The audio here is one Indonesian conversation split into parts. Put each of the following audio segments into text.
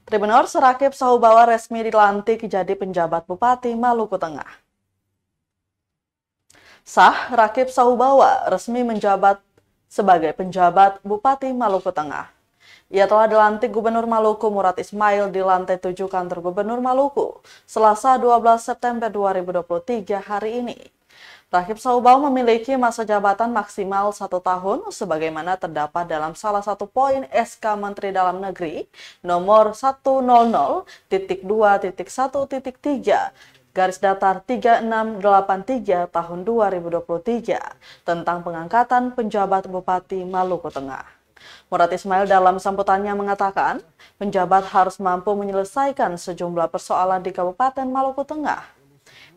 Tribuners, Rakib Sahubawa resmi dilantik jadi penjabat Bupati Maluku Tengah. Sah, Rakib Sahubawa resmi menjabat sebagai penjabat Bupati Maluku Tengah. Ia telah dilantik Gubernur Maluku Murad Ismail di lantai 7 kantor Gubernur Maluku, Selasa 12 September 2023 hari ini. Rakib Sahubawa memiliki masa jabatan maksimal 1 tahun sebagaimana terdapat dalam salah satu poin SK Menteri Dalam Negeri nomor 100.2.1.3 garis datar 3683 tahun 2023 tentang pengangkatan penjabat Bupati Maluku Tengah. Murad Ismail dalam sambutannya mengatakan, penjabat harus mampu menyelesaikan sejumlah persoalan di Kabupaten Maluku Tengah.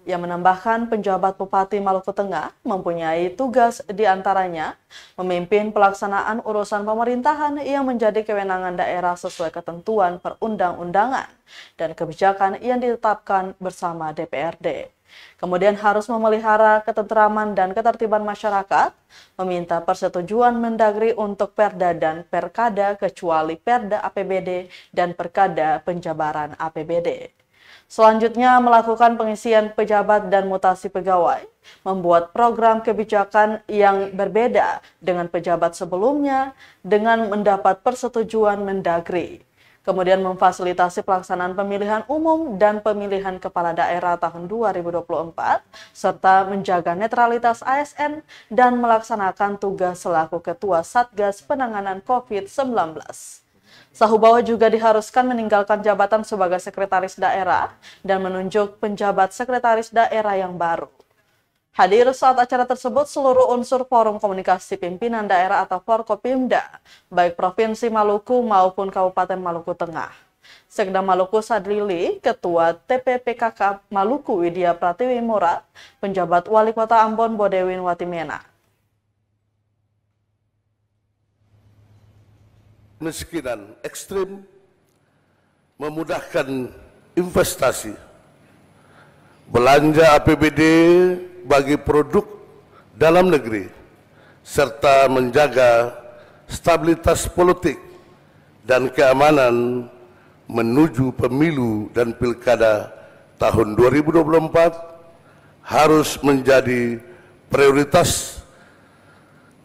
Ia menambahkan penjabat Bupati Maluku Tengah mempunyai tugas diantaranya memimpin pelaksanaan urusan pemerintahan yang menjadi kewenangan daerah sesuai ketentuan perundang-undangan dan kebijakan yang ditetapkan bersama DPRD. Kemudian harus memelihara ketentraman dan ketertiban masyarakat, meminta persetujuan Mendagri untuk Perda dan Perkada kecuali Perda APBD dan Perkada penjabaran APBD. Selanjutnya melakukan pengisian pejabat dan mutasi pegawai, membuat program kebijakan yang berbeda dengan pejabat sebelumnya dengan mendapat persetujuan Mendagri. Kemudian memfasilitasi pelaksanaan pemilihan umum dan pemilihan kepala daerah tahun 2024, serta menjaga netralitas ASN dan melaksanakan tugas selaku Ketua Satgas Penanganan COVID-19. Sahubawa juga diharuskan meninggalkan jabatan sebagai sekretaris daerah dan menunjuk penjabat sekretaris daerah yang baru. Hadir saat acara tersebut seluruh unsur Forum Komunikasi Pimpinan Daerah atau Forkopimda, baik Provinsi Maluku maupun Kabupaten Maluku Tengah. Sekda Maluku Sadlili, Ketua TPPKK Maluku Widya Pratiwi Murad, penjabat Wali Kota Ambon Bodewin Watimena. Kemiskinan ekstrim, memudahkan investasi, belanja APBD bagi produk dalam negeri, serta menjaga stabilitas politik dan keamanan menuju pemilu dan pilkada tahun 2024 harus menjadi prioritas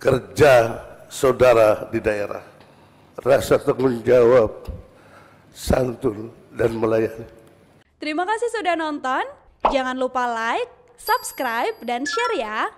kerja saudara di daerah. Rasa tanggung jawab, santun, dan melayani. Terima kasih sudah nonton. Jangan lupa like, subscribe, dan share ya.